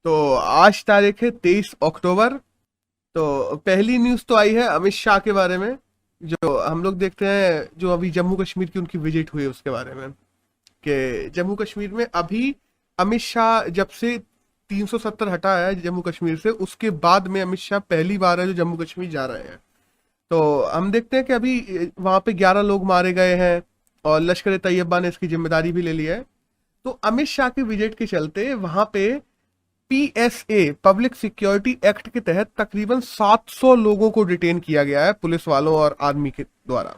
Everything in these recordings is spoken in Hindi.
तो आज तारीख है 23 अक्टूबर। तो पहली न्यूज़ तो आई है अमित शाह के बारे में, जो हम लोग देखते हैं, जो अभी जम्मू कश्मीर की उनकी विजिट हुई उसके बारे में, कि जम्मू कश्मीर में अभी अमित शाह जब से 370 हटा है जम्मू कश्मीर से, उसके बाद में अमित शाह पहली बार है जो जम्मू कश्मीर जा रहे हैं। तो हम देखते हैं कि अभी वहां पे 11 लोग मारे गए हैं और लश्कर ए तैयबा ने इसकी जिम्मेदारी भी ले ली है। तो अमित शाह की विजिट के चलते वहां पे पीएसए पब्लिक सिक्योरिटी एक्ट के तहत तकरीबन 700 लोगों को डिटेन किया गया है पुलिस वालों और आर्मी के द्वारा,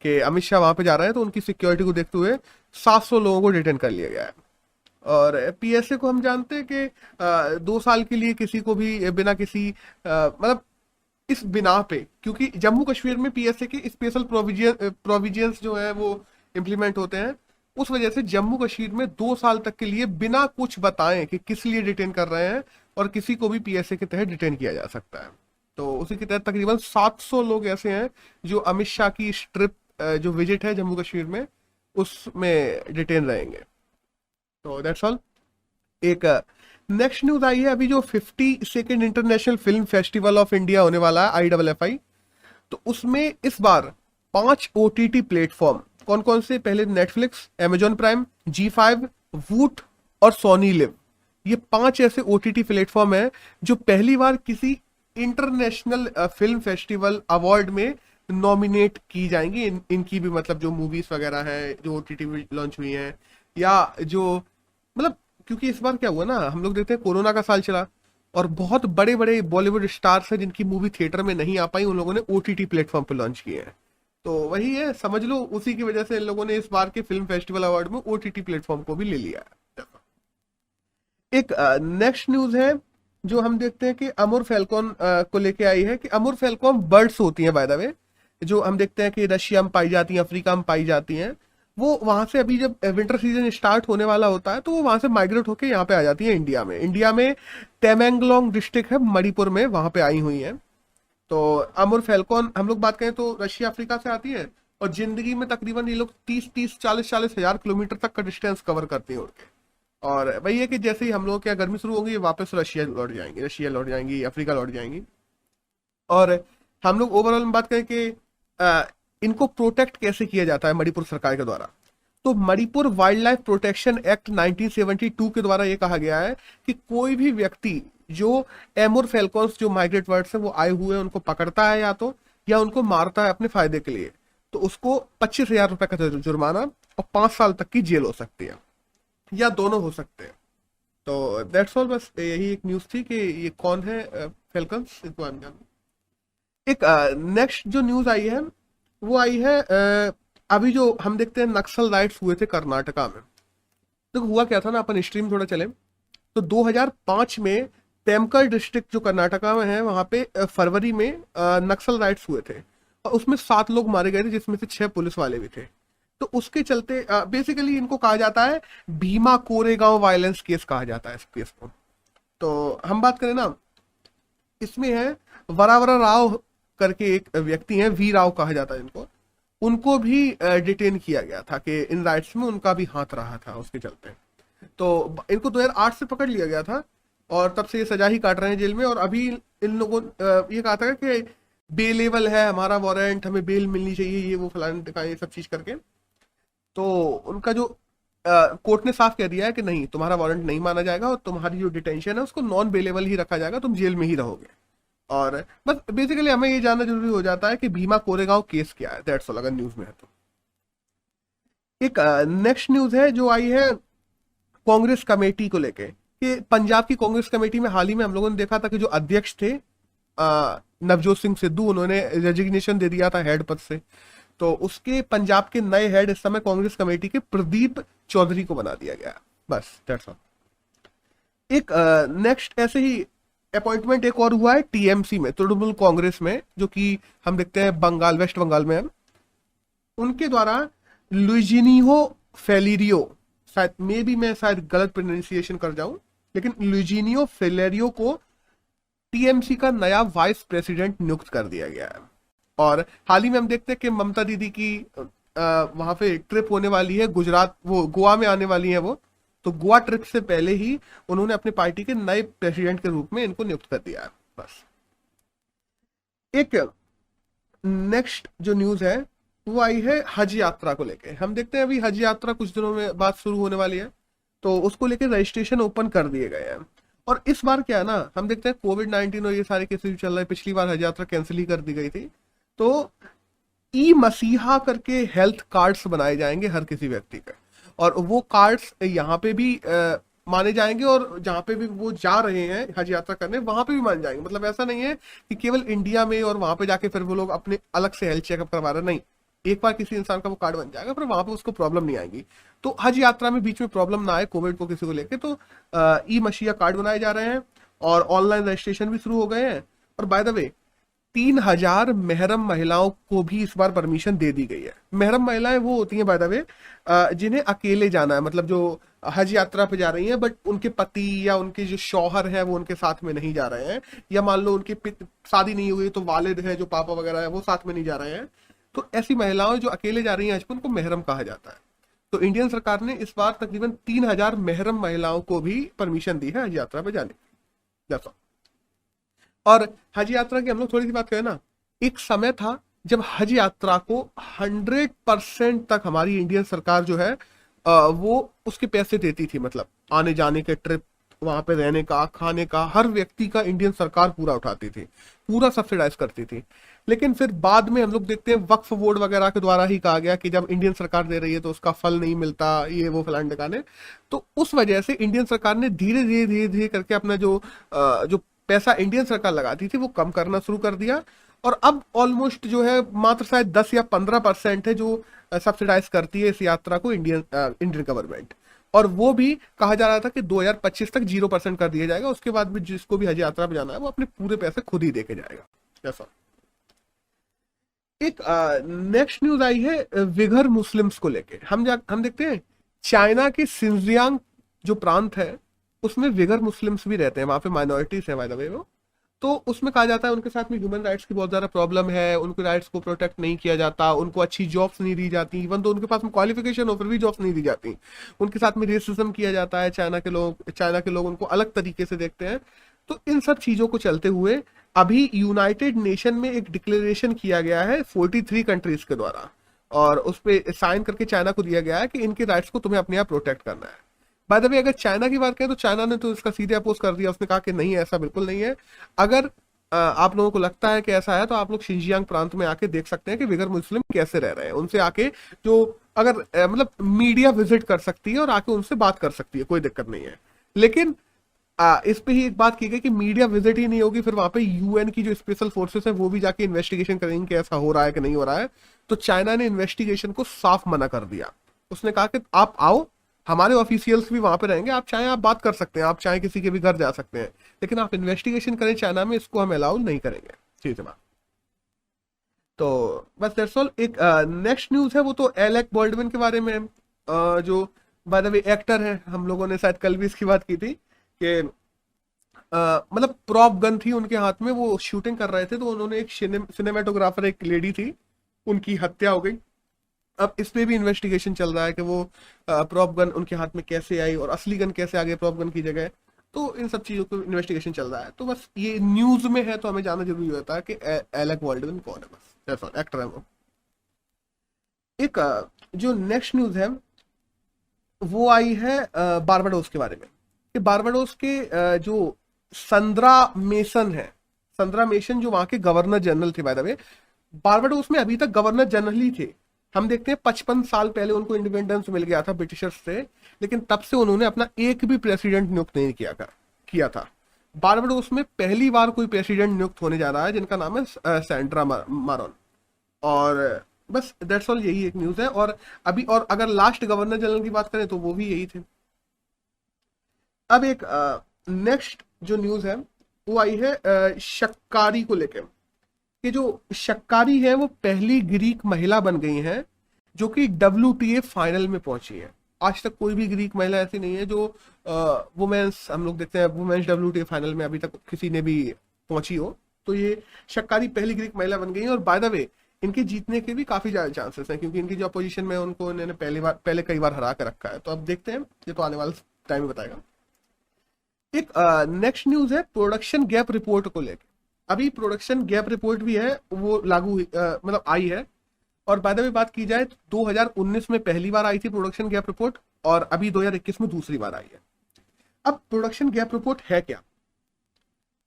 कि अमित शाह वहां पे जा रहे हैं तो उनकी सिक्योरिटी को देखते हुए 700 लोगों को डिटेन कर लिया गया है। और पीएसए को हम जानते हैं कि 2 साल के लिए किसी को भी बिना किसी मतलब इस बिना पे, क्योंकि जम्मू कश्मीर में पीएसए के स्पेशल प्रोविजंस जो है वो इम्प्लीमेंट होते हैं, उस वजह से जम्मू कश्मीर में 2 साल तक के लिए बिना कुछ बताएं कि किस लिए डिटेन कर रहे हैं और किसी को भी पीएसए के तहत डिटेन किया जा सकता है। तो उसी के तहत तकरीबन 700 लोग ऐसे हैं जो अमित शाह की इस ट्रिप जो विजिट है जम्मू कश्मीर में उसमें डिटेन रहेंगे। तो दैट्स ऑल। एक नेक्स्ट न्यूज आई है, अभी जो 52nd international film festival of India होने वाला है IFFI, तो उसमें इस बार 5 OTT प्लेटफॉर्म, कौन कौन से, पहले नेटफ्लिक्स, Amazon प्राइम, G5, वूट और सोनी लिव, ये 5 ऐसे OTT प्लेटफॉर्म है जो पहली बार किसी इंटरनेशनल फिल्म फेस्टिवल अवार्ड में नॉमिनेट की जाएंगी। इनकी भी मतलब जो मूवीज वगैरह है जो OTT में लॉन्च हुई हैं, या जो मतलब, क्योंकि इस बार क्या हुआ ना, हम लोग देखते हैं कोरोना का साल चला और बहुत बड़े बड़े बॉलीवुड स्टार्स हैं जिनकी मूवी थिएटर में नहीं आ पाई, उन लोगों ने OTT प्लेटफॉर्म पे लॉन्च किए हैं। तो वही है, समझ लो उसी की वजह से इन लोगों ने इस बार के फिल्म फेस्टिवल अवार्ड में OTT प्लेटफॉर्म को भी ले लिया है। एक नेक्स्ट न्यूज है जो हम देखते हैं कि अमूर फैल्कॉन को लेके आई है, कि अमूर फैल्कॉन बर्ड्स होती हैं बाय द वे, जो हम देखते हैं कि रशिया में पाई जाती हैं, अफ्रीका में पाई जाती हैं। वो वहां से अभी जब विंटर सीजन स्टार्ट होने वाला होता है तो वो वहां से माइग्रेट होकर यहाँ पे आ जाती है इंडिया में तमेंगलोंग डिस्ट्रिक्ट है मणिपुर में, वहां पे आई हुई है। तो अमूर फैल्कॉन हम लोग बात करें तो रशिया अफ्रीका से आती है और जिंदगी में तकरीबन ये लोग 30-40 हजार किलोमीटर तक का डिस्टेंस कवर करती है उड़ के। और वही है कि जैसे ही हम लोग क्या गर्मी शुरू होगी वापस रशिया लौट जाएंगी, अफ्रीका लौट जाएंगी। और हम लोग ओवरऑल में बात करें कि इनको प्रोटेक्ट कैसे किया जाता है मणिपुर सरकार के द्वारा, तो Manipur wild life protection act 1972 के द्वारा ये कहा गया है कि कोई भी व्यक्ति जो एमोर फैल्कॉन्स जो माइग्रेट बर्ड्स है वो आए हुए हैं उनको पकड़ता है या उनको मारता है अपने फायदे के लिए, तो उसको 25,000 रुपए का जुर्माना और 5 साल तक की जेल हो सकती है, या दोनों हो सकते हैं। तो दैट्स ऑल, बस यही एक न्यूज थी कि ये कौन है फैल्कन्स, इसको हम जान। एक नेक्स्ट जो न्यूज आई है वो आई है अभी जो हम देखते हैं नक्सल राइट्स हुए थे कर्नाटका में। तो हुआ क्या था ना, अपन हिस्ट्री में थोड़ा चले तो 2005 में तेमकर डिस्ट्रिक्ट जो कर्नाटका में है वहां पे फरवरी में नक्सल राइट्स हुए थे और उसमें 7 लोग मारे गए थे जिसमें से 6 पुलिस वाले भी थे। तो उसके चलते बेसिकली इनको कहा जाता है भीमा कोरेगांव वायलेंस केस कहा जाता है इस केस को। तो हम बात करें ना, इसमें है वरावरा राव करके एक व्यक्ति है, वी राव कहा जाता है इनको, उनको भी डिटेन किया गया था कि इन राइट्स में उनका भी हाथ रहा था उसके चलते। तो इनको 2008 से पकड़ लिया गया था और तब से ये सजा ही काट रहे हैं जेल में। और अभी इन लोगों ये कहा था कि बेलेबल है हमारा वारंट, हमें बेल मिलनी चाहिए, ये वो फलाने का ये सब चीज करके। तो उनका जो कोर्ट ने साफ कह दिया है कि नहीं, तुम्हारा वारंट नहीं माना जाएगा और तुम्हारी जो डिटेंशन है उसको नॉन बेलेबल ही रखा जाएगा, तुम जेल में ही रहोगे। और बस बेसिकली हमें ये जानना जरूरी हो जाता है कि भीमा कोरेगांव केस क्या है, दैट्स ऑल, अगर न्यूज में है तो। एक नेक्स्ट न्यूज है जो आई है कांग्रेस कमेटी को लेके, कि पंजाब की कांग्रेस कमेटी में हाल ही में हम लोगों ने देखा था कि जो अध्यक्ष थे नवजोत सिंह सिद्धू, उन्होंने रेजिग्नेशन दे दिया था हेड पद से। तो उसके पंजाब के नए हेड इस समय कांग्रेस कमेटी के प्रदीप चौधरी को बना दिया गया, बस दैट्स ऑल। एक नेक्स्ट ऐसे ही अपॉइंटमेंट एक और हुआ है टीएमसी में, तृणमूल कांग्रेस में, जो कि हम देखते हैं बंगाल, वेस्ट बंगाल में है। उनके द्वारा लुइजिनियो फेलिरियो, शायद मे भी मैं शायद गलत प्रोनाउंसिएशन कर जाऊं, लेकिन लुइजिनियो फेलेरियो को टीएमसी का नया वाइस प्रेसिडेंट नियुक्त कर दिया गया है। और हाल ही में हम देखते हैं कि ममता दीदी की वहां पे ट्रिप होने वाली है गुजरात, वो गोवा में आने वाली है वो, तो गोवा ट्रिप से पहले ही उन्होंने अपनी पार्टी के नए प्रेसिडेंट के रूप में इनको नियुक्त कर दिया है। बस एक नेक्स्ट जो न्यूज है वो आई है हज यात्रा को लेके। हम देखते हैं अभी हज यात्रा कुछ दिनों में बाद शुरू होने वाली है, तो उसको लेके रजिस्ट्रेशन ओपन कर दिए गए हैं। और इस बार क्या है ना, हम देखते हैं कोविड-19 और ये सारे केसेस चल रहे हैं, पिछली बार हज यात्रा कैंसिल ही कर दी गई थी। तो ई मसीहा करके हेल्थ कार्ड्स बनाए जाएंगे हर किसी व्यक्ति के, और वो कार्ड्स यहाँ पे भी माने जाएंगे, और जहाँ पे भी वो जा रहे हैं हज यात्रा करने वहां पे भी माने जाएंगे। मतलब ऐसा नहीं है कि केवल इंडिया में और वहां पे जाके फिर वो लोग अपने अलग से हेल्थ चेकअप करवा रहे हैं, नहीं, एक बार किसी इंसान का वो कार्ड बन जाएगा फिर वहां पे उसको प्रॉब्लम नहीं आएगी। तो हज यात्रा में बीच में प्रॉब्लम ना आए कोविड को किसी को लेके, तो ई मसीहा कार्ड बनाए जा रहे हैं और ऑनलाइन रजिस्ट्रेशन भी शुरू हो गए हैं। और बाय द वे 3000 महरम महिलाओं को भी इस बार परमिशन दे दी गई है। महरम महिलाएं वो होती हैं बाय द वे जिन्हें अकेले जाना है, मतलब जो हज यात्रा पे जा रही हैं बट उनके पति या उनके जो शौहर है वो उनके साथ में नहीं जा रहे हैं, या मान लो उनकी शादी नहीं हुई तो वालिद है जो पापा वगैरह है वो साथ में नहीं जा रहे हैं, तो ऐसी महिलाएं जो अकेले जा रही हैं हज पे उनको महरम कहा जाता है। तो इंडियन सरकार ने इस बार तकरीबन 3000 महरम महिलाओं को भी परमिशन दी है हज यात्रा पे जाने की। और हज यात्रा की हम लोग थोड़ी सी बात करें ना, एक समय था जब हज यात्रा को 100% तक हमारी इंडियन सरकार जो है वो उसके पैसे देती थी, मतलब आने जाने के ट्रिप, वहां पे रहने का, खाने का, हर व्यक्ति का इंडियन सरकार पूरा उठाती थी, पूरा सब्सिडाइज करती थी। लेकिन फिर बाद में हम लोग देखते हैं वक्फ बोर्ड वगैरह के द्वारा ही कहा गया कि जब इंडियन सरकार दे रही है तो उसका फल नहीं मिलता, ये वो फलाने ढकाने। तो उस वजह से इंडियन सरकार ने धीरे धीरे धीरे धीरे करके अपना जो पैसा इंडियन सरकार लगाती थी वो कम करना शुरू कर दिया, और अब ऑलमोस्ट जो है मात्र शायद 10 या 15% है जो सब्सिडाइज करती है इस यात्रा को इंडियन गवर्नमेंट। और वो भी कहा जा रहा था कि 2025 तक 0% कर दिया जाएगा, उसके बाद भी जिसको भी हज यात्रा पे जाना है वो अपने पूरे पैसे खुद ही देके जाएगा। ऐसा एक नेक्स्ट न्यूज आई है विगर मुस्लिम्स को लेके। हम देखते हैं चाइना के सिंजियांग जो प्रांत है उसमें विगर मुस्लिम्स भी रहते हैं, वहां पे माइनॉरिटीज है बाय द वे वो। तो उसमें कहा जाता है उनके साथ में ह्यूमन राइट्स की बहुत ज्यादा प्रॉब्लम है, उनके राइट्स को प्रोटेक्ट नहीं किया जाता, उनको अच्छी जॉब्स नहीं दी जाती, इवन तो उनके पास में क्वालिफिकेशन हो फिर भी जॉब्स नहीं दी जाती, उनके साथ में रेसिज्म किया जाता है, चाइना के लोग उनको अलग तरीके से देखते हैं। तो इन सब चीजों को चलते हुए अभी यूनाइटेड नेशन में एक डिक्लेरेशन किया गया है 43 कंट्रीज के द्वारा, और उस पर साइन करके चाइना को दिया गया है कि इनके राइट्स को तुम्हें अपने आप प्रोटेक्ट करना है। बाय द वे अगर चाइना की बात करें तो चाइना ने तो इसका सीधे अपोज कर दिया, उसने कहा कि नहीं ऐसा बिल्कुल नहीं है। अगर आप लोगों को लगता है कि ऐसा है तो आप लोग शिंजियांग प्रांत में आके देख सकते हैं कि विगर मुस्लिम कैसे रह रहे हैं, उनसे आके जो अगर मतलब मीडिया विजिट कर सकती है और आके उनसे बात कर सकती है, कोई दिक्कत नहीं है। लेकिन इस पे ही एक बात की गई कि मीडिया विजिट ही नहीं होगी, फिर वहां पे यूएन की जो स्पेशल फोर्सेस है वो भी जाके इन्वेस्टिगेशन करेंगे कि ऐसा हो रहा है कि नहीं हो रहा है। तो चाइना ने इन्वेस्टिगेशन को साफ मना कर दिया, उसने कहा कि आप आओ, हमारे ऑफिशियल्स भी वहां पे रहेंगे, आप चाहे आप बात कर सकते हैं, आप चाहे किसी के भी घर जा सकते हैं, लेकिन आप इन्वेस्टिगेशन करें चाइना में, इसको हम अलाउ नहीं करेंगे। ठीक है बात। तो बस दैट्स ऑल। एक नेक्स्ट न्यूज है वो तो एलेक बॉल्डविन के बारे में है, जो बाय द वे एक्टर है, हम लोगों ने शायद कल भी इसकी बात की थी कि मतलब प्रॉप गन थी उनके हाथ में, वो शूटिंग कर रहे थे, तो उन्होंने एक सिनेमेटोग्राफर एक लेडी थी उनकी हत्या हो गई। अब इस पे भी इन्वेस्टिगेशन चल रहा है कि वो प्रॉप गन उनके हाथ में कैसे आई और असली गन कैसे आ गई प्रॉप गन की जगह। तो इन सब चीजों को इन्वेस्टिगेशन चल रहा है। तो बस ये न्यूज में है तो हमें जानना जरूरी होता है कि एलेक बॉल्डविन कौन है, बस एक्टर है वो। एक जो नेक्स्ट न्यूज है वो आई है बारबाडोस के बारे में, कि बारबाडोस के जो संद्रा मेसन है, संद्रा मेसन जो वहां के गवर्नर जनरल थे, बाय द वे बारबाडोस में अभी तक गवर्नर जनरल ही थे। हम देखते हैं 55 साल पहले उनको इंडिपेंडेंस मिल गया था ब्रिटिशर्स से, लेकिन तब से उन्होंने अपना एक भी प्रेसिडेंट नियुक्त नहीं किया था। बारबाडोस में पहली बार कोई प्रेसिडेंट नियुक्त होने जा रहा है जिनका नाम है सैंड्रा मारोन। और बस दैट्स ऑल, यही एक न्यूज है। और अभी और अगर लास्ट गवर्नर जनरल की बात करें तो वो भी यही थे। अब एक नेक्स्ट जो न्यूज है वो आई है शक्कारी को लेकर, कि जो शक्कारी है वो पहली ग्रीक महिला बन गई है जो कि WTA फाइनल में पहुंची है। आज तक कोई भी ग्रीक महिला ऐसी नहीं है जो वुमेन्स, हम लोग देखते हैं वुमेन्स WTA फाइनल में अभी तक किसी ने भी पहुंची हो। तो ये शक्कारी पहली ग्रीक महिला बन गई है। और बाय द वे इनके जीतने के भी काफी ज्यादा चांसेस हैं, क्योंकि इनकी जो अपोजिशन में है, उनको इन्होंने पहले कई बार हरा कर रखा है। तो अब देखते हैं, ये तो आने वाले टाइम में बताएगा। एक नेक्स्ट न्यूज है प्रोडक्शन गैप रिपोर्ट को लेकर। अभी प्रोडक्शन गैप रिपोर्ट भी है, वो लागू मतलब आई है। और बाद में बात की जाए तो 2019 में पहली बार आई थी प्रोडक्शन गैप रिपोर्ट, और अभी 2021 में दूसरी बार आई है। अब प्रोडक्शन गैप रिपोर्ट है क्या?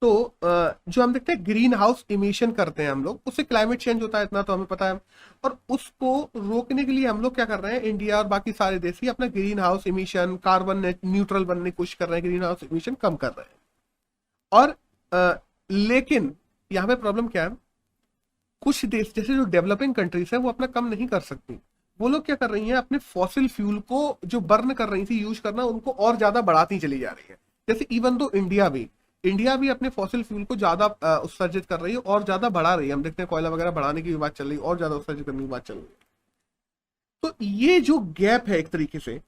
तो जो हम देखते हैं ग्रीन हाउस इमिशन करते हैं हम लोग, उससे क्लाइमेट चेंज होता है, इतना तो हमें पता है। और उसको रोकने के लिए हम लोग क्या कर रहे हैं, इंडिया और बाकी सारे देश ही अपना green house emission, carbon neutral बनने की कोशिश कर रहे हैं, ग्रीन हाउस इमिशन कम कर रहे हैं। और लेकिन यहाँ पे प्रॉब्लम क्या है, कुछ देश जैसे जो डेवलपिंग कंट्रीज है वो अपना कम नहीं कर सकती। वो लोग क्या कर रही हैं, अपने फॉसिल फ्यूल को जो बर्न कर रही थी यूज करना, उनको और ज्यादा बढ़ाती चली जा रही है। जैसे इवन दो इंडिया भी अपने फॉसिल फ्यूल को ज्यादा उत्सर्जित कर रही है और ज्यादा बढ़ा रही है। हम देखते हैं कोयला वगैरह बढ़ाने की भी बात चल रही है और ज्यादा उत्सर्जित करने की बात चल रही है। तो ये जो गैप है एक तरीके से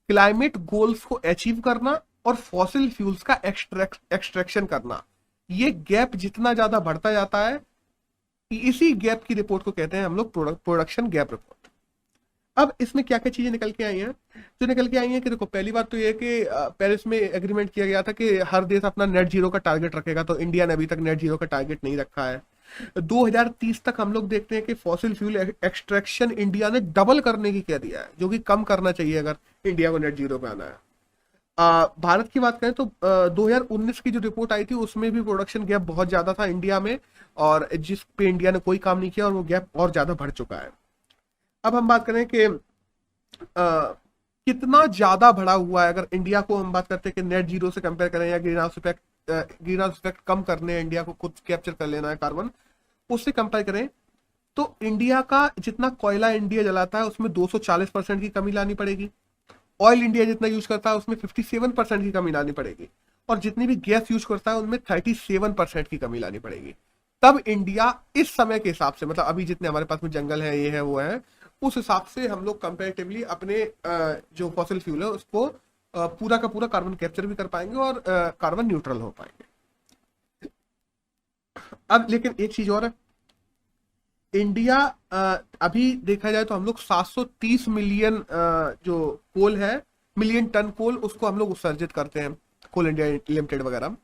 क्लाइमेट गोल्स को अचीव करना और फॉसिल फ्यूल्स का एक्सट्रैक्शन करना, ये गैप जितना ज्यादा बढ़ता जाता है, इसी गैप की रिपोर्ट को कहते हैं हम लोग प्रोडक्शन गैप रिपोर्ट। अब इसमें क्या क्या चीजें निकल के आई हैं? जो निकल के आई हैं कि देखो, पहली बात तो ये कि पेरिस में एग्रीमेंट किया गया था कि हर देश अपना नेट जीरो का टारगेट रखेगा, तो इंडिया ने अभी तक नेट जीरो का टारगेट नहीं रखा है। 2030 तक हम लोग देखते हैं कि फॉसिल फ्यूल एक्सट्रैक्शन इंडिया ने डबल करने की कह दिया है, जो कि कम करना चाहिए अगर इंडिया को नेट जीरो पे आना है। भारत की बात करें तो 2019 की जो रिपोर्ट आई थी उसमें भी प्रोडक्शन गैप बहुत ज्यादा था इंडिया में, और जिस पे इंडिया ने कोई काम नहीं किया, और वो गैप और ज्यादा बढ़ चुका है। अब हम बात करें कि कितना ज्यादा बढ़ा हुआ है। अगर इंडिया को हम बात करते हैं कि नेट जीरो से कंपेयर करें, या ग्रीन हाउस इफेक्ट कम करने इंडिया को खुद कैप्चर कर लेना है कार्बन, उससे कंपेयर करें तो इंडिया का जितना कोयला इंडिया जलाता है उसमें 240% की कमी लानी पड़ेगी। ऑयल इंडिया जितना यूज करता है उसमें 57% की कमी लानी पड़ेगी। और जितनी भी गैस यूज करता है उनमें 37% की कमी लानी पड़ेगी। तब इंडिया इस समय के हिसाब से, मतलब अभी जितने हमारे पास में जंगल है, ये है वो है, उस हिसाब से हम लोग कंपेरेटिवली अपने जो फॉसिल फ्यूल है उसको पूरा का पूरा कार्बन कैप्चर भी कर पाएंगे और कार्बन न्यूट्रल हो पाएंगे। अब लेकिन एक चीज और है, इंडिया अभी देखा जाए तो हम लोग 730 मिलियन जो कोल है, मिलियन टन कोल, उसको हम लोग उत्सर्जित करते हैं, कोल इंडिया लिमिटेड वगैरह।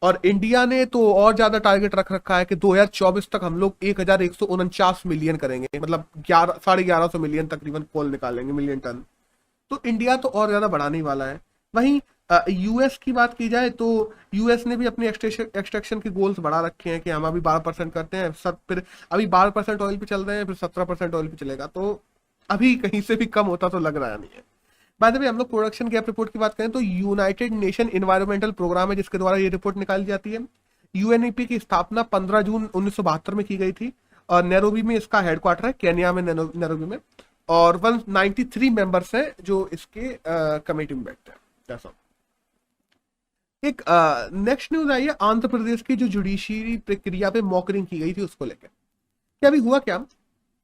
और इंडिया ने तो और ज्यादा टारगेट रख रखा है कि 2024 तक हम लोग 1149 मिलियन करेंगे, मतलब 1150 मिलियन तकरीबन कोल निकाल लेंगे, मिलियन टन। तो इंडिया तो और ज्यादा बढ़ाने वाला है। वहीं यूएस की बात की जाए तो यूएस ने भी अपने एक्सट्रैक्शन के गोल्स बढ़ा रखे हैं कि हम अभी 12% करते हैं, सब फिर अभी 12% ऑयल पे चल रहे हैं, फिर 17% ऑयल पे चलेगा। तो अभी कहीं से भी कम होता तो लग रहा नहीं है। बाय द वे, हम लोग प्रोडक्शन गैप रिपोर्ट की बात करें तो यूनाइटेड नेशन इन्वायरमेंटल प्रोग्राम है जिसके द्वारा ये रिपोर्ट निकाली जाती है। यूएनईपी की स्थापना 15 जून 1972 में की गई थी, और नैरोबी में इसका हेडक्वार्टर है, केन्या में नैरोबी में। और 193 मेंबर्स हैं जो इसके कमेटी में बैठते हैं। एक नेक्स्ट न्यूज आई है आंध्र प्रदेश की जो जुडिशियरी प्रक्रिया पे मॉकरिंग की गई थी उसको लेकर। क्या अभी हुआ क्या,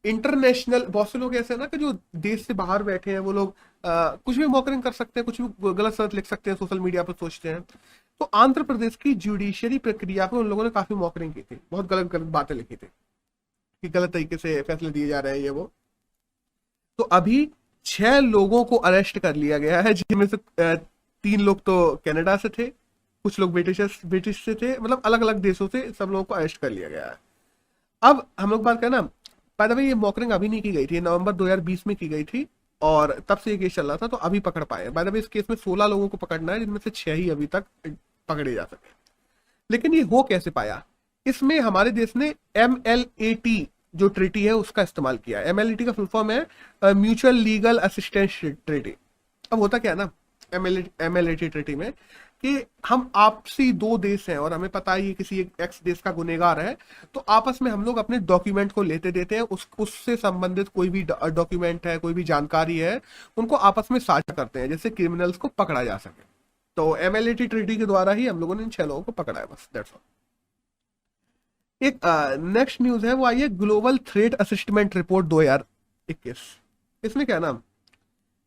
इंटरनेशनल बहुत से लोग ऐसे हैं ना कि जो देश से बाहर बैठे हैं, वो लोग कुछ भी मॉकरिंग कर सकते हैं, कुछ भी गलत सलत लिख सकते हैं, सोशल मीडिया पर सोचते हैं। तो आंध्र प्रदेश की जुडिशियरी प्रक्रिया पे उन लोगों ने काफी मॉकरिंग की थी, बहुत गलत गलत बातें लिखी थी कि गलत तरीके से फैसले दिए जा रहे हैं ये वो। तो अभी 6 लोगों को अरेस्ट कर लिया गया है, जिनमें से 3 लोग तो कनाडा से थे, कुछ लोग ब्रिटिश से थे, मतलब अलग अलग देशों से सब लोगों को अरेस्ट कर लिया गया है। अब हम लोग बात करें ना, बाय द वे ये मॉकरिंग अभी नहीं की गई थी, नवंबर 2020 में की गई थी, और तब से ये केस चल रहा था, तो अभी पकड़ पाए। बाय द वे इस केस में 16 लोगों को पकड़ना है, जिनमें से 6 ही अभी तक पकड़े जा सके। लेकिन ये हो कैसे पाया, इसमें हमारे देश ने MLAT जो ट्रीटी है उसका इस्तेमाल किया है। MLAT का फुल फॉर्म है म्यूचुअल लीगल असिस्टेंस ट्रीटी। अब होता क्या है ना MLAT ट्रीटी में, कि हम आपसी 2 देश हैं और हमें पता है ये किसी एक एक्स देश का गुनहगार है, तो आपस में हम लोग अपने डॉक्यूमेंट को लेते देते हैं, उससे संबंधित कोई भी डॉक्यूमेंट है, कोई भी जानकारी है, उनको आपस में साझा करते हैं, जिससे क्रिमिनल्स को पकड़ा जा सके। तो MLAT ट्रीटी के द्वारा ही हम लोगों ने इन 6 लोगों को पकड़ा है, बस दैट्स ऑल। एक नेक्स्ट न्यूज है, वो आई है ग्लोबल थ्रेट असिस्टमेंट रिपोर्ट 2021। इसमें क्या है ना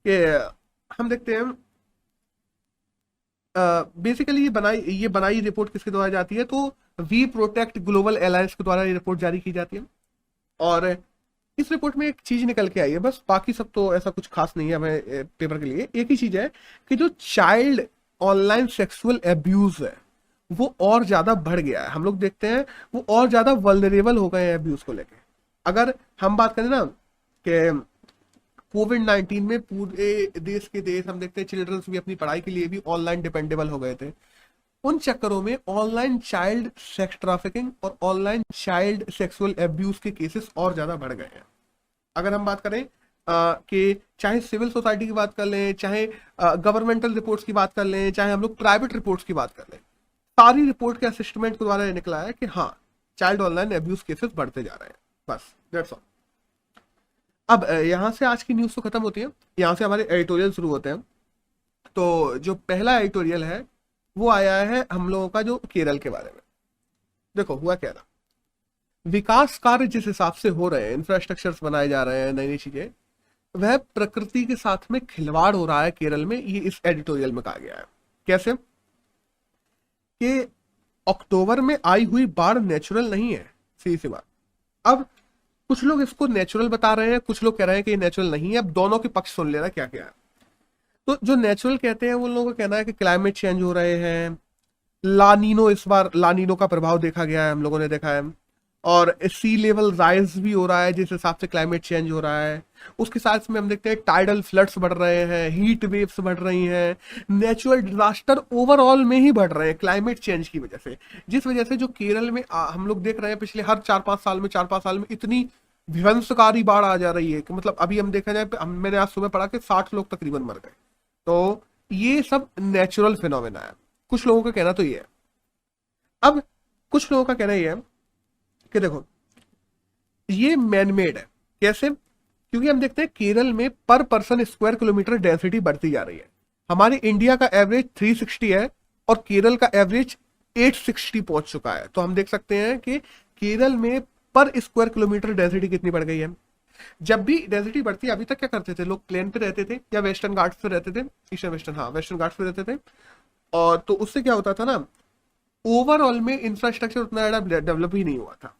कि हम देखते हैं बेसिकली ये बनाई रिपोर्ट किसके द्वारा जाती है, तो वी प्रोटेक्ट ग्लोबल अलायंस के द्वारा ये रिपोर्ट जारी की जाती है। और इस रिपोर्ट में एक चीज निकल के आई है बस, बाकी सब तो ऐसा कुछ खास नहीं है हमें पेपर के लिए। एक ही चीज है कि जो चाइल्ड ऑनलाइन सेक्सुअल एब्यूज है वो और ज्यादा बढ़ गया है। हम लोग देखते हैं वो और ज्यादा वल्नरेबल हो गए हैं अब्यूज को लेके। अगर हम बात करें ना कि कोविड-19 में पूरे देश के देश हम देखते हैं चिल्ड्रंस भी अपनी पढ़ाई के लिए भी ऑनलाइन डिपेंडेबल हो गए थे। उन चक्करों में ऑनलाइन चाइल्ड सेक्स ट्रैफिकिंग और ऑनलाइन चाइल्ड सेक्सुअल एब्यूज के केसेस और ज्यादा बढ़ गए हैं। अगर हम बात करें कि चाहे सिविल सोसाइटी की बात कर लें, चाहे गवर्नमेंटल रिपोर्ट्स की बात कर लें, चाहे हम लोग प्राइवेट रिपोर्ट्स की बात कर लें, सारी रिपोर्ट के असिस्टमेंट के द्वारा ये निकला है कि हाँ, चाइल्ड ऑनलाइन एब्यूज केसेस बढ़ते जा रहे हैं। बस दैट्स ऑल। अब यहाँ से आज की न्यूज तो खत्म होती है, यहाँ से हमारे एडिटोरियल शुरू होते हैं। तो जो पहला एडिटोरियल है वो आया है हम लोगों का जो केरल के बारे में। देखो हुआ क्या था, विकास कार्य जिस हिसाब से हो रहे हैं, इंफ्रास्ट्रक्चर्स बनाए जा रहे हैं, नई नई चीजें, वह प्रकृति के साथ में खिलवाड़ हो रहा है केरल में, ये इस एडिटोरियल में कहा गया है। कैसे कि अक्टूबर में आई हुई बाढ़ नेचुरल नहीं है, सीधी सी बात। अब कुछ लोग इसको नेचुरल बता रहे हैं, कुछ लोग कह रहे हैं कि ये नेचुरल नहीं है। अब दोनों के पक्ष सुन लेना क्या क्या है। तो जो नेचुरल कहते हैं वो लोगों का कहना है कि क्लाइमेट चेंज हो रहे हैं, लानीनो, इस बार लानीनो का प्रभाव देखा गया है, हम लोगों ने देखा है, और सी लेवल राइज भी हो रहा है जिस हिसाब से क्लाइमेट चेंज हो रहा है। उसके साथ में हम देखते हैं टाइडल फ्लड्स बढ़ रहे हैं, हीट वेव्स बढ़ रही हैं, नेचुरल डिजास्टर ओवरऑल में ही बढ़ रहे हैं क्लाइमेट चेंज की वजह से। जिस वजह से जो केरल में हम लोग देख रहे हैं पिछले हर 4-5 साल में इतनी विध्वंसकारी बाढ़ आ जा रही है कि मतलब अभी हम देखा जाए, मैंने आज सुबह पढ़ा कि 60 लोग तकरीबन मर गए। तो ये सब नेचुरल फिनोमेना है, कुछ लोगों का कहना तो ये है। अब कुछ लोगों का कहना ये है कि देखो ये मैनमेड है। कैसे? क्योंकि हम देखते हैं केरल में पर पर्सन स्क्वायर किलोमीटर डेंसिटी बढ़ती जा रही है। हमारे इंडिया का एवरेज 360 है और केरल का एवरेज 860 पहुंच चुका है। तो हम देख सकते हैं कि केरल में पर स्क्वायर किलोमीटर डेंसिटी कितनी बढ़ गई है। जब भी डेंसिटी बढ़ती है, अभी तक क्या करते थे लोग, प्लेन पे रहते थे या वेस्टर्न घाट्स पे रहते थे, ईस्टर्न वेस्टर्न, हाँ वेस्टर्न घाट्स पे रहते थे। और तो उससे क्या होता था ना, ओवरऑल में इंफ्रास्ट्रक्चर उतना ज्यादा डेवलप ही नहीं हुआ था।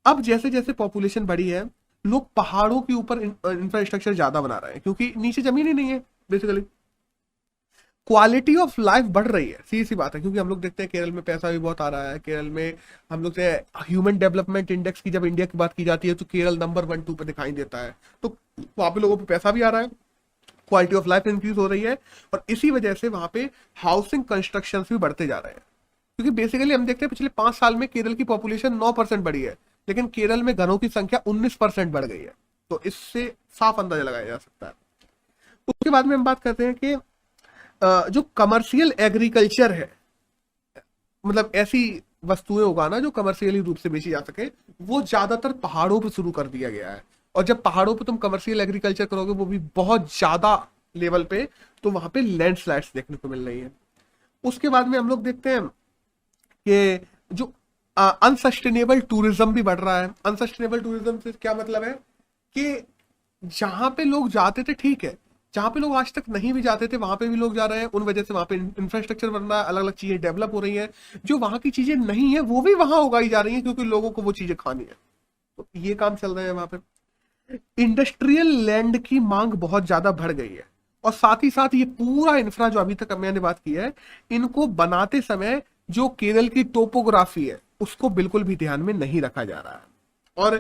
अब जैसे जैसे पॉपुलेशन बढ़ी है, लोग पहाड़ों के ऊपर इंफ्रास्ट्रक्चर ज्यादा बना रहे हैं क्योंकि नीचे जमीन ही नहीं है। बेसिकली क्वालिटी ऑफ लाइफ बढ़ रही है, सीधी सी बात है। क्योंकि हम लोग देखते हैं केरल में पैसा भी बहुत आ रहा है। केरल में हम लोग से ह्यूमन डेवलपमेंट इंडेक्स की जब इंडिया की बात की जाती है तो केरल नंबर 1-2 पे दिखाई देता है। तो वहां पे लोगों पे पैसा भी आ रहा है, क्वालिटी ऑफ लाइफ इंक्रीज हो रही है, और इसी वजह से वहां पे हाउसिंग कंस्ट्रक्शन भी बढ़ते जा रहे हैं। क्योंकि बेसिकली हम देखते हैं पिछले 5 साल में केरल की पॉपुलेशन 9% बढ़ी है, लेकिन केरल में घरों की संख्या 19% बढ़ गई है। तो इससे साफ अंदाजा लगाया जा सकता है। उसके बाद में हम बात करते हैं कि जो कमर्शियल एग्रीकल्चर है, मतलब ऐसी वस्तुएं उगाना जो कमर्शियली रूप से बेची जा सके, वो ज्यादातर पहाड़ों पर शुरू कर दिया गया है। और जब पहाड़ों पे तुम कमर्शियल एग्रीकल्चर करोगे, वो भी बहुत ज्यादा लेवल पे, तो वहां पे लैंडस्लाइड्स देखने को मिल रही है। उसके बाद में हम लोग देखते हैं कि जो अनसस्टेनेबल टूरिज्म भी बढ़ रहा है। अनसस्टेनेबल टूरिज्म से क्या मतलब है कि जहां पे लोग जाते थे, ठीक है, जहां पे लोग आज तक नहीं भी जाते थे वहां पे भी लोग जा रहे हैं। उन वजह से वहां पे इंफ्रास्ट्रक्चर बन रहा है, अलग अलग चीजें डेवलप हो रही हैं। जो वहां की चीजें नहीं है वो भी वहां उगाई जा रही है क्योंकि लोगों को वो चीजें खानी है। तो ये काम चल रहे हैं वहां पे। इंडस्ट्रियल लैंड की मांग बहुत ज्यादा बढ़ गई है, और साथ ही साथ ये पूरा इंफ्रा जो अभी तक मैंने बात की है, इनको बनाते समय जो केरल की टोपोग्राफी है उसको बिल्कुल भी ध्यान में नहीं रखा जा रहा है। और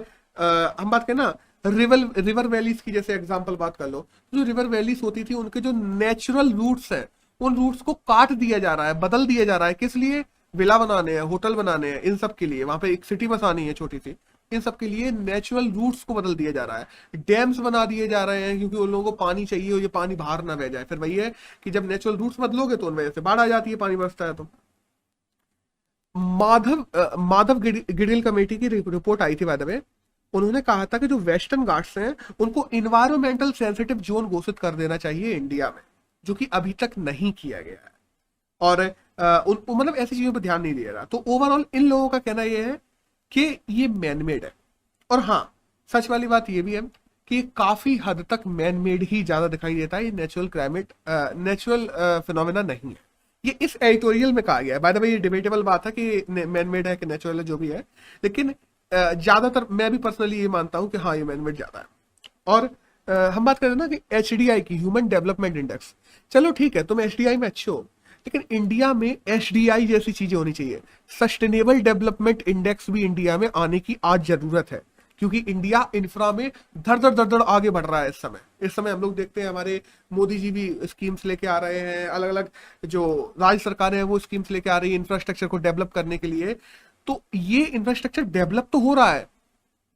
हम बात करें ना रिवर वैलीज की, जैसे एग्जांपल बात कर लो, जो रिवर वैलीज होती थी उनके जो नेचुरल रूट्स हैं, उन रूट्स को काट दिया जा रहा है, बदल दिया जा रहा है। किस लिए? विला बनाने हैं, होटल बनाने हैं, इन सब के लिए। वहां पे एक सिटी बसानी है छोटी सी, इन सब के लिए नेचुरल रूट्स को बदल दिया जा रहा है। डैम्स बना दिए जा रहे हैं क्योंकि उन लोगों को पानी चाहिए और ये पानी बाहर ना बह जाए। फिर वही है कि जब नेचुरल रूट्स बदलोगे तो उन वजह से बाढ़ आ जाती है, पानी बरसता है। तो माधव गिडिल कमेटी की रिपोर्ट आई थी बाद में, उन्होंने कहा था कि जो वेस्टर्न घाट्स हैं उनको इन्वायरमेंटल सेंसिटिव जोन घोषित कर देना चाहिए इंडिया में, जो कि अभी तक नहीं किया गया है। और मतलब ऐसी चीजों पर ध्यान नहीं दिया रहा। तो ओवरऑल इन लोगों का कहना यह है कि ये मैनमेड है। और हाँ, सच वाली बात ये भी है कि काफी हद तक मैनमेड ही ज्यादा दिखाई देता है, ये नेचुरल क्लाइमेट नेचुरल फिनोमेना नहीं है। ये इस एडिटोरियल में कहा गया है। बाय द वे ये डिबेटेबल बात है कि मैनमेड है कि नेचुरल है, जो भी है, लेकिन ज्यादातर मैं भी पर्सनली ये मानता हूँ कि हाँ, ये मैनेजमेंट ज्यादा है। और हम बात करें ना कि एचडीआई की, ह्यूमन डेवलपमेंट इंडेक्स, चलो ठीक है तुम एचडीआई में अच्छे हो, लेकिन इंडिया में एचडीआई जैसी चीजें होनी चाहिए। सस्टेनेबल डेवलपमेंट इंडेक्स भी इंडिया में आने की आज जरूरत है, क्योंकि इंडिया इंफ्रा में धड़ धड़ आगे बढ़ रहा है इस समय हम लोग देखते हैं हमारे मोदी जी भी स्कीम्स लेके आ रहे हैं, अलग अलग जो राज्य सरकारें हैं वो स्कीम्स लेके आ रही है इंफ्रास्ट्रक्चर को डेवलप करने के लिए। तो ये इंफ्रास्ट्रक्चर डेवलप तो हो रहा है,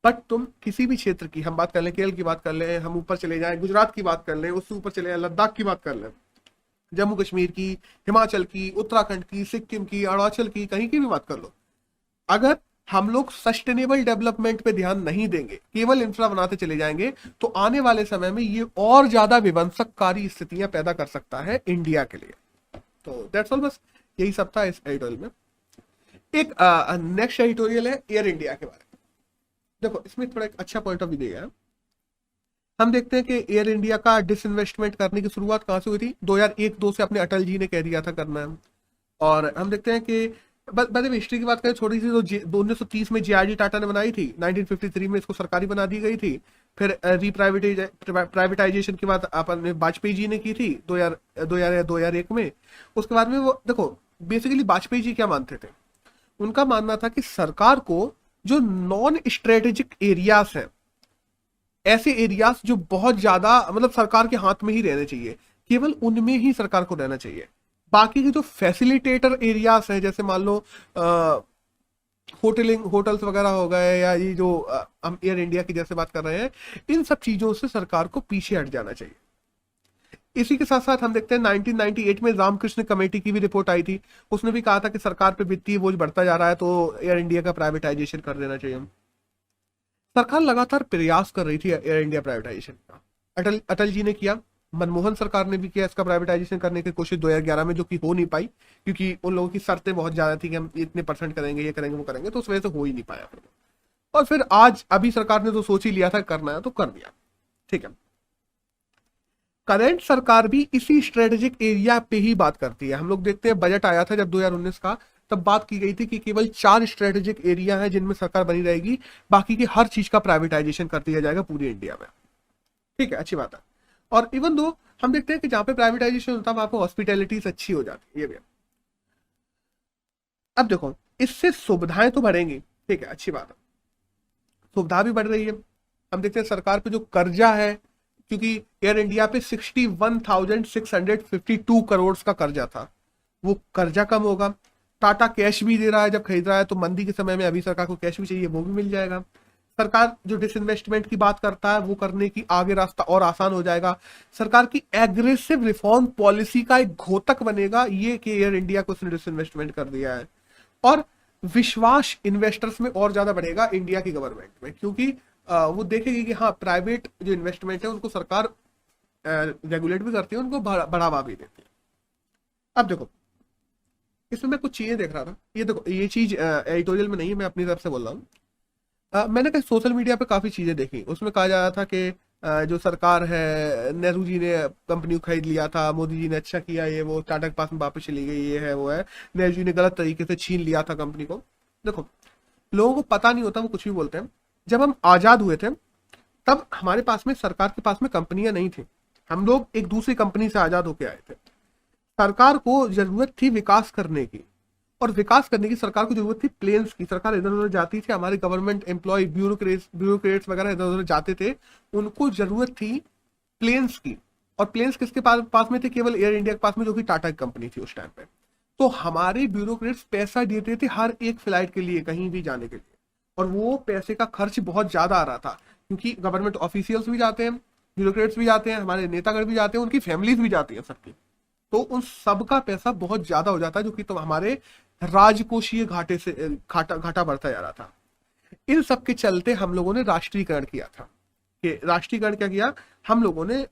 बट तुम किसी भी क्षेत्र की, हम बात कर लें केरल की बात कर लें, हम ऊपर चले जाएं गुजरात की बात कर लें, उससे ऊपर चले जाएं लद्दाख की बात कर लें, जम्मू कश्मीर की, हिमाचल की, उत्तराखंड की, सिक्किम की, अरुणाचल की, कहीं की भी बात कर लो, अगर हम लोग सस्टेनेबल डेवलपमेंट पे ध्यान नहीं देंगे, केवल इंफ्रा बनाते चले जाएंगे, तो आने वाले समय में ये और ज्यादा विध्वंसककारी स्थितियां पैदा कर सकता है इंडिया के लिए। तो दैट्स ऑल, बस यही सब था इस एडिटोरियल में। एक नेक्स्ट एडिटोरियल है एयर इंडिया के बारे में। देखो इसमें थोड़ा एक अच्छा पॉइंट ऑफ व्यू दिया है। हम देखते हैं कि एयर इंडिया का डिसइन्वेस्टमेंट करने की शुरुआत कहां से हुई थी, 2001-2 से अपने अटल जी ने कह दिया था करना है। और हम देखते हैं कि बस हिस्ट्री की बात करें थोड़ी सी, तो 1930 में जेआरडी टाटा ने बनाई थी, 1953 में इसको सरकारी बना दी गई थी, फिर प्राइवेटाइजेशन की बात अपन वाजपेयी जी ने की थी 2000 या 2001 में। उसके बाद में वो देखो बेसिकली वाजपेयी जी क्या मानते थे, उनका मानना था कि सरकार को जो नॉन स्ट्रेटेजिक एरियाज हैं, ऐसे एरियाज जो बहुत ज्यादा मतलब सरकार के हाथ में ही रहने चाहिए, केवल उनमें ही सरकार को रहना चाहिए। बाकी के जो फैसिलिटेटर एरियाज हैं, जैसे मान लो होटल्स वगैरह हो गए, या ये जो हम एयर इंडिया की जैसे बात कर रहे हैं, इन सब चीजों से सरकार को पीछे हट जाना चाहिए। इसी के साथ साथ हम देखते हैं 1998 में रामकृष्ण कमेटी की भी रिपोर्ट आई थी, उसने भी कहा था कि सरकार पे वित्तीय बोझ बढ़ता जा रहा है, तो एयर इंडिया का प्राइवेटाइजेशन कर देना चाहिए। सरकार लगातार प्रयास कर रही थी एयर इंडिया प्राइवेटाइजेशन का, अटल जी ने किया, मनमोहन सरकार ने भी किया इसका प्राइवेटाइजेशन करने की कोशिश 2011 में, जो कि हो नहीं पाई, क्योंकि उन लोगों की शर्तें बहुत ज्यादा थी कि हम इतने परसेंट करेंगे, ये करेंगे, वो करेंगे, तो उस वजह से हो ही नहीं पाया फिर। और फिर आज अभी सरकार ने तो सोच ही लिया था करना है तो कर दिया, ठीक है। करंट सरकार भी इसी स्ट्रेटेजिक एरिया पे ही बात करती है। हम लोग देखते हैं बजट आया था जब 2019 का, तब बात की गई थी कि केवल 4 स्ट्रेटेजिक एरिया है जिनमें सरकार बनी रहेगी, बाकी की हर चीज का प्राइवेटाइजेशन कर दिया जाएगा पूरी इंडिया में, ठीक है, अच्छी बात है। और इवन दो हम देखते हैं कि जहां पे प्राइवेटाइजेशन होता है वहां पे हॉस्पिटैलिटीज अच्छी हो जाती है, ये भी। अब देखो इससे सुविधाएं तो बढ़ेंगी, ठीक है, अच्छी बात है, सुविधा भी बढ़ रही है। हम देखते हैं सरकार पे जो कर्जा है, क्योंकि एयर इंडिया पे 61,652 करोड़ का कर्जा था, वो कर्जा कम होगा। टाटा कैश भी दे रहा है जब खरीद रहा है, तो मंदी के समय में अभी सरकार को कैश भी चाहिए, वो भी मिल जाएगा। सरकार जो डिसइन्वेस्टमेंट की बात करता है वो करने की आगे रास्ता और आसान हो जाएगा। सरकार की एग्रेसिव रिफॉर्म पॉलिसी का एक घोतक बनेगा ये कि एयर इंडिया को उसने डिसइन्वेस्टमेंट कर दिया है। और विश्वास इन्वेस्टर्स में और ज्यादा बढ़ेगा इंडिया की गवर्नमेंट में, क्योंकि वो देखेगी कि हाँ प्राइवेट जो इन्वेस्टमेंट है उनको सरकार रेगुलेट भी करती है, उनको बढ़ावा भी देती है। अब देखो इसमें मैं कुछ चीजें देख रहा था, ये देखो ये चीज एडिटोरियल में नहीं है, मैं अपनी तरफ से बोल रहा हूँ। मैंने कहीं सोशल मीडिया पे काफी चीजें देखी, उसमें कहा जा रहा था कि जो सरकार है, नेहरू जी ने कंपनी को खरीद लिया था, मोदी जी ने अच्छा किया, ये वो टाटा के पास में वापस चली गई, ये है वो है, नेहरू जी ने गलत तरीके से छीन लिया था कंपनी को। देखो लोगों को पता नहीं होता, वो कुछ भी बोलते हैं। जब हम आजाद हुए थे तब हमारे पास में, सरकार के पास में कंपनियां नहीं थी, हम लोग एक दूसरी कंपनी से आजाद होकर आए थे। सरकार को जरूरत थी विकास करने की, और विकास करने की सरकार को जरूरत थी प्लेन्स की। सरकार इधर उधर जाती थी, हमारे गवर्नमेंट एम्प्लॉय ब्यूरोक्रेट्स वगैरह इधर उधर जाते थे, उनको जरूरत थी प्लेन्स की। और प्लेन्स किसके पास में थे? केवल एयर इंडिया के पास में, जो कि टाटा की कंपनी थी उस टाइम पे। तो हमारे ब्यूरोक्रेट्स पैसा देते थे हर एक फ्लाइट के लिए, कहीं भी जाने के लिए, और वो पैसे का खर्च बहुत ज्यादा आ रहा था, क्योंकि गवर्नमेंट ऑफिशियल्स भी जाते हैं, ब्यूरोक्रेट्स भी जाते हैं, हमारे नेतागण भी जाते हैं, उनकी फैमिलीज भी जाती है सबकी, तो उन सब का पैसा बहुत ज्यादा हो जाता है, जो कि तो हमारे राजकोषीय घाटे से घाटा बढ़ता जा रहा था। इन सब के चलते हम लोगों ने राष्ट्रीयकरण किया था। कि राष्ट्रीयकरण क्या किया हम लोगों ने?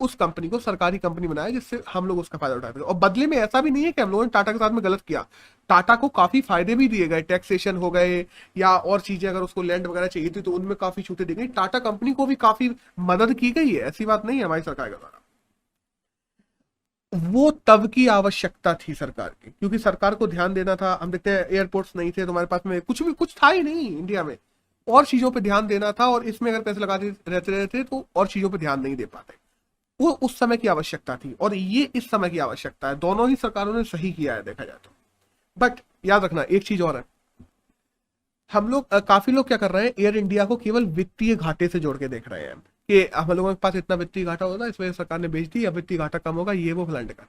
उस कंपनी को सरकारी कंपनी बनाया, जिससे हम लोग उसका फायदा उठाते थे। और बदले में ऐसा भी नहीं है कि हम लोगों ने टाटा के साथ में गलत किया, टाटा को काफी फायदे भी दिए गए, टैक्सेशन हो गए या और चीजें, अगर उसको लैंड वगैरह चाहिए थी तो उनमें काफी छूटें दी गई। टाटा कंपनी को भी काफी मदद की गई है, ऐसी बात नहीं है हमारी सरकार के द्वारा। वो तब की आवश्यकता थी सरकार की, क्योंकि सरकार को ध्यान देना था। हम देखते हैं एयरपोर्ट्स नहीं थे, तुम्हारे पास में कुछ भी कुछ था ही नहीं इंडिया में, और चीजों पे ध्यान देना था, और इसमें अगर पैसे लगाते रहते रहते तो और चीजों पे ध्यान नहीं दे पाते। वो उस समय की आवश्यकता थी, और ये इस समय की आवश्यकता है। दोनों ही सरकारों ने सही किया है देखा जाए तो। बट याद रखना एक चीज और है, हम लोग काफी लोग क्या कर रहे हैं, एयर इंडिया को केवल वित्तीय घाटे से जोड़ के देख रहे हैं कि हम लोगों के पास इतना वित्तीय घाटा होता है, इस वजह से सरकार ने बेच दी, अब वित्तीय घाटा कम होगा, ये वो फलान का।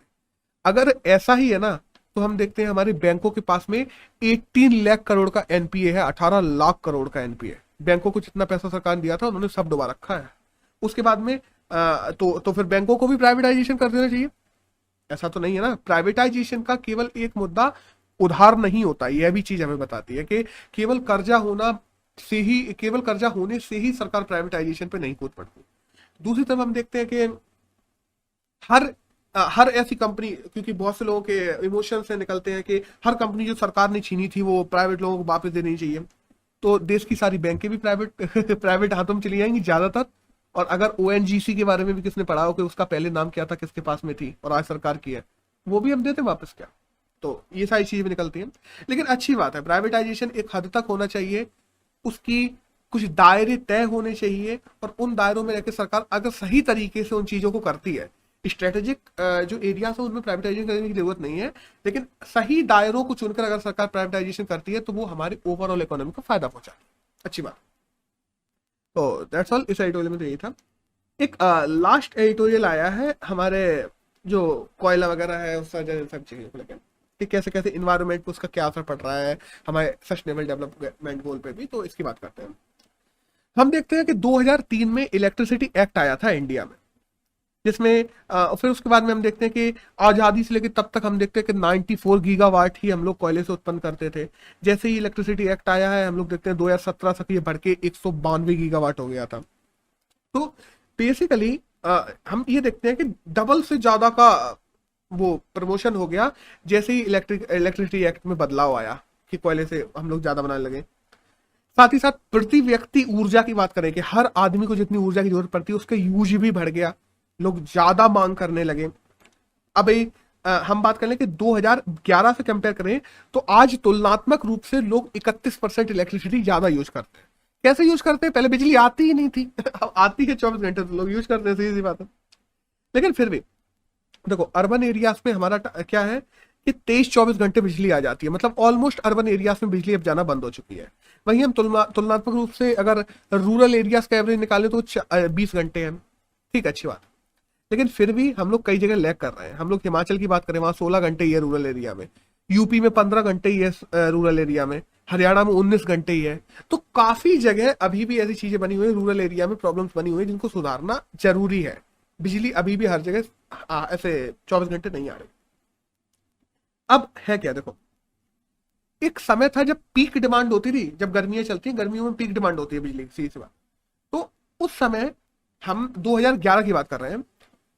अगर ऐसा ही है ना, तो हम देखते हैं हमारे बैंकों के पास में 18 लाख करोड़ का एनपीए है, 18 लाख करोड़ का एनपीए। बैंकों को जितना पैसा सरकार ने दिया था उन्होंने सब डुबा रखा है। उसके बाद में तो फिर बैंकों को भी प्राइवेटाइजेशन कर देना चाहिए। ऐसा तो नहीं है ना, प्राइवेटाइजेशन का केवल एक मुद्दा उधार नहीं होता, यह भी चीज हमें बताती है कि केवल कर्जा होने से ही सरकार प्राइवेटाइजेशन पे नहीं कूद पड़ती। दूसरी तरफ हम देखते हैं कि हर हर ऐसी कंपनी, क्योंकि बहुत से लोगों के इमोशन से निकलते हैं कि हर कंपनी जो सरकार ने छीनी थी वो प्राइवेट लोगों को वापस देनी चाहिए, तो देश की सारी बैंकें भी प्राइवेट प्राइवेट हाथों में चली जाएंगी ज्यादातर। और अगर ओएनजीसी के बारे में भी किसने पढ़ा हो कि उसका पहले नाम क्या था, किसके पास में थी, और आज सरकार की है, वो भी हम देते वापस क्या। तो ये सारी चीजें भी निकलती हैं। लेकिन अच्छी बात है, प्राइवेटाइजेशन एक हद तक होना चाहिए, उसकी कुछ दायरे तय होने चाहिए, और उन दायरों में रहकर सरकार अगर सही तरीके से उन चीजों को करती है, स्ट्रेटेजिक जो एरियाज है उनमें प्राइवेटाइजेशन करने की जरूरत नहीं है, लेकिन सही दायरों को चुनकर अगर सरकार प्राइवेटाइजेशन करती है तो वो हमारे ओवरऑल इकोनॉमी को फायदा पहुंचाती है। अच्छी बात। तो दैट्स ऑल, इस एडिटोरियल में तो यही था। एक लास्ट एडिटोरियल आया है हमारे जो कोयला वगैरह है उस सब चीजों को लेकर, कि कैसे कैसे इन्वायरमेंट पे उसका क्या असर पड़ रहा है, हमारे सस्टेनेबल डेवलपमेंट गोल पे भी, तो इसकी बात करते हैं। हम देखते हैं कि 2003 में इलेक्ट्रिसिटी एक्ट आया था इंडिया में, जिसमें फिर उसके बाद में हम देखते हैं कि आज़ादी से लेकर तब तक हम देखते हैं कि 94 गीगावाट ही हम लोग कोयले से उत्पन्न करते थे। जैसे ही इलेक्ट्रिसिटी एक्ट आया है, हम लोग देखते हैं 2017 तक ये बढ़ के 192 गीगावाट हो गया था। तो बेसिकली हम ये देखते हैं कि डबल से ज्यादा का वो प्रमोशन हो गया जैसे ही इलेक्ट्रिसिटी एक्ट में बदलाव आया कि कोयले से हम लोग ज्यादा बनाने लगे। साथ ही साथ प्रति व्यक्ति ऊर्जा की बात करें कि हर आदमी को जितनी ऊर्जा की जरूरत पड़ती है उसका यूज भी बढ़ गया, लोग ज्यादा मांग करने लगे। अब हम बात कर लें कि 2011 से कंपेयर करें तो आज तुलनात्मक रूप से लोग 31% इलेक्ट्रिसिटी ज्यादा यूज करते हैं। कैसे यूज करते हैं, पहले बिजली आती ही नहीं थी अब आती है 24 घंटे, तो लोग यूज करते हैं, सीधी सी बात है। लेकिन फिर भी देखो, अर्बन एरियाज में हमारा क्या है कि 23-24 घंटे बिजली आ जाती है, मतलब ऑलमोस्ट अर्बन एरियाज में बिजली अब जाना बंद हो चुकी है। वहीं हम तुलनात्मक रूप से अगर रूरल एरियाज का एवरेज निकालें तो 20 घंटे हैं, ठीक, अच्छी बात। लेकिन फिर भी हम लोग कई जगह लैग कर रहे हैं। हम लोग हिमाचल की बात करें, वहां 16 घंटे ही है रूरल एरिया में, यूपी में 15 घंटे ही है रूरल एरिया में, हरियाणा में 19 घंटे ही है। तो काफी जगह अभी भी ऐसी चीजें बनी हुई है, रूरल एरिया में प्रॉब्लम्स बनी हुई है जिनको सुधारना जरूरी है। बिजली अभी भी हर जगह ऐसे 24 घंटे नहीं आ रही। अब है क्या, देखो, एक समय था जब पीक डिमांड होती थी, जब गर्मियां चलती हैं, गर्मियों में पीक डिमांड होती है बिजली की, सीधी सी बात। तो उस समय हम 2011 की बात कर रहे हैं,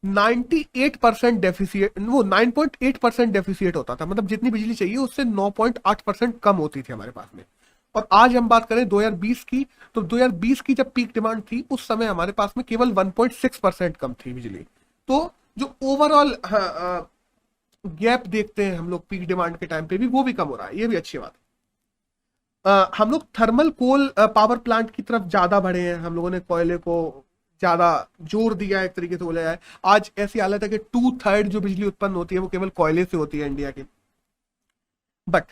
98% डेफिसिट, वो 9.8% डेफिसिट होता था, मतलब जितनी बिजली चाहिए उससे 9.8% कम होती थी हमारे पास में। और आज हम बात करें 2020 की, तो 2020 की जब पीक डिमांड थी उस समय हमारे पास में केवल 1.6% कम थी बिजली। तो जो ओवरऑल गैप देखते हैं हम लोग पीक डिमांड के टाइम पे भी, वो भी कम हो रहा है, ये भी अच्छी बात है। हम लोग थर्मल कोल पावर प्लांट की तरफ ज्यादा बढ़े हैं, हम लोगों ने कोयले को ज्यादा जोर दिया है, एक तरीके से बोला जाए। आज ऐसी हालत है कि 2/3 जो बिजली उत्पन्न होती है वो केवल कोयले से होती है इंडिया की। बट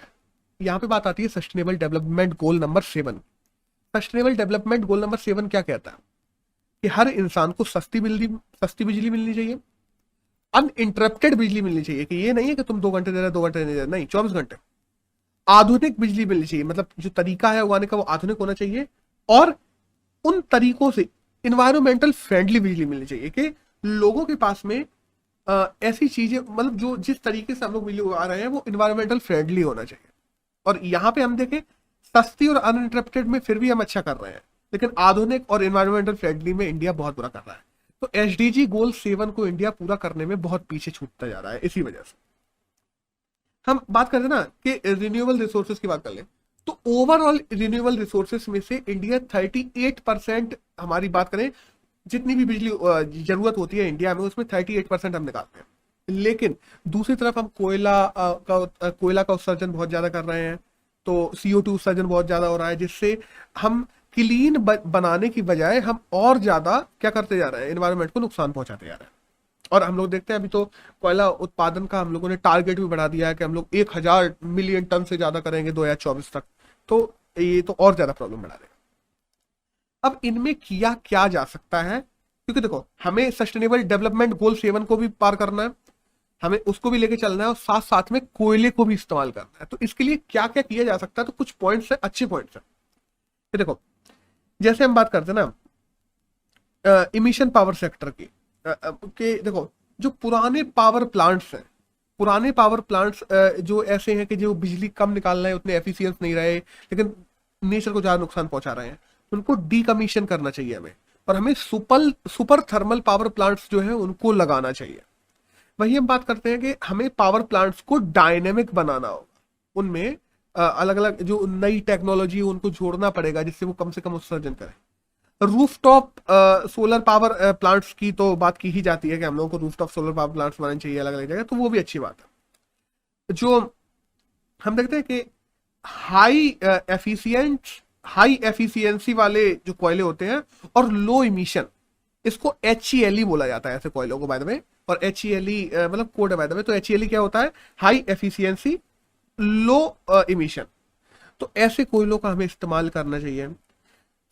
यहां पे बात आती है sustainable development goal number 7। Sustainable development goal number 7 क्या कहता है कि हर इंसान को सस्ती बिजली मिलनी चाहिए, अनइंटरप्टेड बिजली मिलनी चाहिए, कि ये नहीं है कि तुम 2 घंटे दे रहे 2 घंटे नहीं दे रहे, नहीं, 24 घंटे। आधुनिक बिजली मिलनी चाहिए, मतलब जो तरीका है उगाने का वो आधुनिक होना चाहिए, और उन तरीकों से इन्वायरमेंटल फ्रेंडली बिजली मिलनी चाहिए कि लोगों के पास में ऐसी चीजें, मतलब जो जिस तरीके से हम लोग बिजली उगा रहे हैं वो इन्वायरमेंटल फ्रेंडली होना चाहिए। और यहाँ पे हम देखें, सस्ती और अनइंटरप्टेड में फिर भी हम अच्छा कर रहे हैं, लेकिन आधुनिक और इन्वायरमेंटल फ्रेंडली में इंडिया बहुत बुरा कर रहा है। तो एसडीजी गोल 7 को इंडिया पूरा करने में बहुत पीछे छूटता जा रहा है। इसी वजह से हम बात करते हैं ना कि रिन्यूएबल रिसोर्सेज की बात कर लें, तो ओवरऑल रिन्यूएबल रिसोर्सेज में से इंडिया 38%, हमारी बात करें जितनी भी बिजली जरूरत होती है इंडिया में, उसमें 38% हम निकालते हैं। लेकिन दूसरी तरफ हम कोयला का उत्सर्जन बहुत ज्यादा कर रहे हैं, तो CO2 उत्सर्जन बहुत ज्यादा हो रहा है, जिससे हम क्लीन बनाने की बजाय हम और ज्यादा क्या करते जा रहे हैं, एनवायरनमेंट को नुकसान पहुंचाते जा रहे हैं। और हम लोग देखते हैं अभी तो कोयला उत्पादन का हम लोगों ने टारगेट भी बढ़ा दिया है कि हम लोग 1,000 मिलियन टन से ज्यादा करेंगे 2024 तक। तो ये तो और ज्यादा प्रॉब्लम बढ़ा देगा। अब इनमें किया क्या जा सकता है, क्योंकि देखो हमें सस्टेनेबल डेवलपमेंट गोल 7 को भी पार करना है, हमें उसको भी लेके चलना है, और साथ साथ में कोयले को भी इस्तेमाल करना है। तो इसके लिए क्या क्या किया जा सकता है, तो कुछ पॉइंट्स है, अच्छे पॉइंट्स है। ये देखो, जैसे हम बात करते हैं ना इमिशन पावर सेक्टर की, कि देखो जो पुराने पावर प्लांट्स हैं, पुराने पावर प्लांट्स जो ऐसे हैं कि जो बिजली कम निकाल रहे हैं, उतने एफिशिएंट नहीं रहे, लेकिन नेचर को ज्यादा नुकसान पहुंचा रहे हैं, उनको डीकमीशन करना चाहिए हमें। और हमें सुपर थर्मल पावर प्लांट्स जो है उनको लगाना चाहिए। वही हम बात करते हैं कि हमें पावर प्लांट्स को डायनेमिक बनाना होगा, उनमें अलग अलग जो नई टेक्नोलॉजी है उनको जोड़ना पड़ेगा, जिससे वो कम से कम उत्सर्जन करें। रूफटॉप सोलर पावर प्लांट्स की तो बात की ही जाती है कि हम लोगों को रूफटॉप सोलर पावर प्लांट्स बनाने चाहिए अलग अलग जगह, तो वो भी अच्छी बात है। जो हम देखते हैं कि हाई एफिशिएंट हाई एफिशिएंसी वाले जो कोयले होते हैं और लो इमिशन, इसको HELE बोला जाता है ऐसे कोयलों को, बाय द वे। और HELE मतलब कोड है बाय द वे। तो HELE क्या होता है, हाई एफिशिएंसी लो इमिशन। तो ऐसे कोयलों का हमें इस्तेमाल करना चाहिए।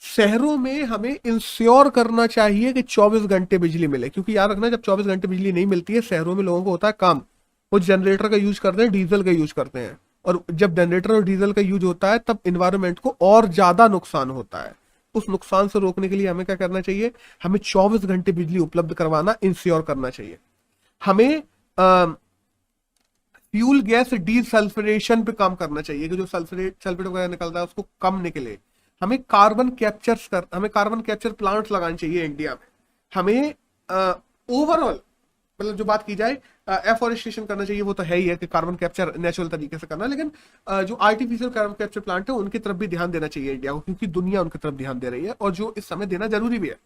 शहरों में हमें इंश्योर करना चाहिए कि 24 घंटे बिजली मिले, क्योंकि याद रखना जब 24 घंटे बिजली नहीं मिलती है शहरों में, लोगों को होता है काम, वो जनरेटर का यूज करते हैं, डीजल का यूज करते हैं। और जब जनरेटर और डीजल का यूज होता है तब इन्वायरमेंट को और ज्यादा नुकसान होता है। उस नुकसान से रोकने के लिए हमें क्या करना चाहिए, हमें 24 घंटे बिजली उपलब्ध करवाना इंश्योर करना चाहिए। हमें फ्यूल गैस डीसल्फरेशन पे काम करना चाहिए, कि जो सल्फेट वगैरह निकलता है उसको कम निकले। हमें कार्बन कैप्चर प्लांट्स लगाने चाहिए इंडिया में। हमें ओवरऑल मतलब जो बात की जाए एफोरेस्टेशन करना चाहिए, वो तो है ही है कि कार्बन कैप्चर नेचुरल तरीके से करना, लेकिन जो आर्टिफिशियल कार्बन कैप्चर प्लांट है उनकी तरफ भी ध्यान देना चाहिए इंडिया को, क्योंकि दुनिया उनकी तरफ ध्यान दे रही है और जो इस समय देना जरूरी भी है।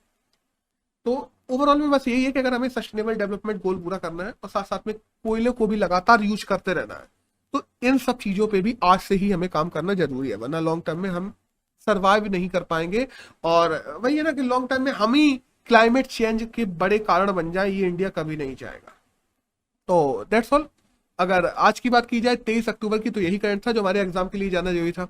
तो ओवरऑल में बस यही है कि अगर हमें सस्टेनेबल डेवलपमेंट गोल पूरा करना है और साथ साथ में कोयले को भी लगातार यूज करते रहना है, तो इन सब चीजों पे भी आज से ही हमें काम करना जरूरी है, वरना लॉन्ग टर्म में हम सरवाइव नहीं कर पाएंगे। और वही है ना कि लॉन्ग टर्म में हम ही क्लाइमेट चेंज के बड़े कारण बन जाए, ये इंडिया कभी नहीं चाहेगा। तो दैट्स ऑल। अगर आज की बात की जाए 23 अक्टूबर की, तो यही करंट था जो हमारे एग्जाम के लिए जाना जरूरी था।